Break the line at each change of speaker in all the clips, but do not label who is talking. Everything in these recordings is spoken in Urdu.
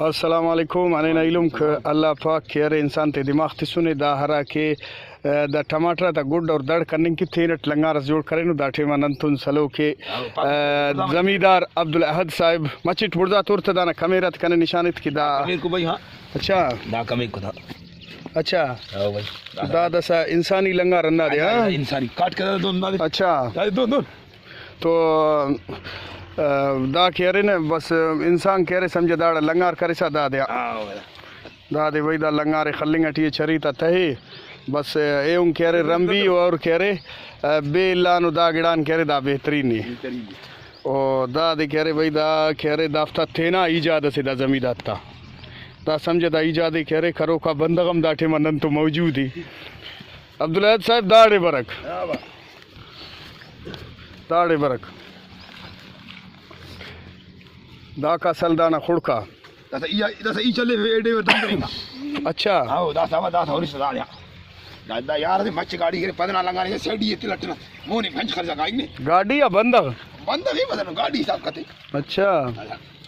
السلام علیکم انا علم ک اللہ پاک کیر انسان تے دماغ تے سنے دا ہرا کے دا ٹماٹر تا گڈ اور دڑ کرنے کی تھینٹ لنگار جوڑ کرے نو دا ٹھیما ننتن سلو کے زمیندار عبدالاحد صاحب مچٹ بڑدا تورت دانا کمیرت کنے نشانت کی دا
کو بھائی ہاں
اچھا
دا کمی کو تھا
اچھا
ہاں بھائی
دا دسا انسانی لنگار اندہ دے ہاں
انسانی کاٹ کے دو دے
اچھا
دو
تو دا کہہ رہے نا بس انسان کہہ رہے سمجھے داڑا لنگار کرے سا دا دیا دا دے وہی دا لنگار خلنگا ٹی چھری تا تہی بس اے کہہ رہے رمبی اور کہہ رہے بے لانو دا گڑان کہہ رہے دا بہترین ہے اور دا دے کہہ رہے وہی دا کہہ رہے دافتہ تھینا ایجاد سے دا زمیدات تا دا سمجھے دا ایجاد کہہ رہے کرو کا بندغم دا ٹھے منن تو موجود ہی عبدالاحد صاحب داڑے برک داڑے برک دا کا سلدانا کھڑکا
دسا ای چلے ویڈے و دم کریں گا
اچھا
ہاں دا ہوری سدا لیا دا یار دے مچ گاڑی کے پدنا لگانے سیڈی تے لٹنا مونی پھنچ خرچا گائی نے
گاڑی یا بندغ
نہیں بدن گاڑی حساب کرتے
اچھا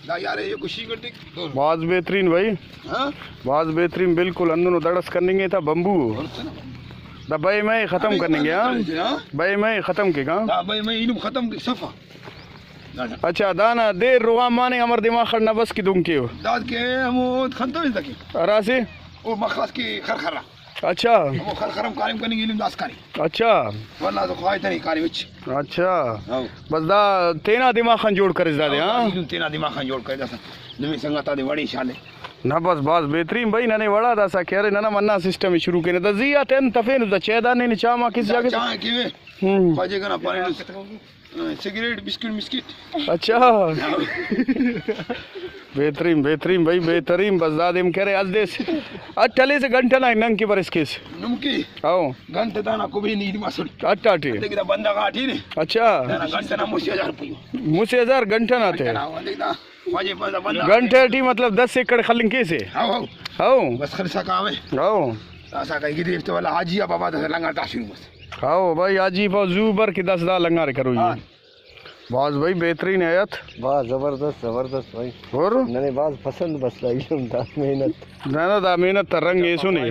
دا یار یہ خوشی کرتے
بہت بہترین بھائی
ہاں
بہت بہترین بالکل اندونوں دڑس کرنے گے تھا بمبو دا بھائی میں ختم کرنے گے ہاں بھائی میں ختم کے گا
دا بھائی میں اینو ختم کے صفا
اچھا دانا دیر روغام مانے ہمار دماغ خڑنا بس کی دوں کیو
داد کے ہمو خنتو اس دکی
راسی
او مخلص کی خرخرا
اچھا
ہمو خرخرم قائم کرنے علم داس کاری
اچھا
ورنہ تو خواہی نہیں کاری وچ
اچھا بس دا تینا دماغ خان جوڑ کر اس دا دے ہاں
تینا دماغ خان جوڑ کر دا نمی سنگتا دے وڑی شانے
نا بس بس بہترین بھائی ننے وڑا دا سا کہہ رہے نا مننا سسٹم شروع کرنے دا زیا تین تفین دا چیدان نے چاما کس جگہ
چاہاں کیوے باجے گنا پانی سگریٹ بسکٹ مسکٹ
اچھا بہترین بہترین بھائی بہترین بس دادم کہہ رہے از دیس اٹھلے سے گھنٹہ نہ ننگ کی برس کیس
نمکی
آؤ
گھنٹہ دانا کو بھی نہیں مسل
اٹھا اٹھی
دیکھ دا بندہ گاٹھی نے
اچھا
گھنٹہ نہ موسی 1000 روپے
موسی 1000 گھنٹہ نہ تھے گھنٹہ ٹی مطلب 10 ایکڑ خلنگ کیسے آؤ
بس خرچہ کاوے
آؤ
ایسا کہیں گی تو والا حاجی بابا دا لنگا ٹاشو بس
آؤ بھائی آجی پاؤ زوبر کی 10 دا لنگارے کرو یہ باز بھائی بہترین آیت
باز زبردست بھائی
اور
ننے باز پسند بس لائی دا محنت
دا محنت رنگ ایسو نہیں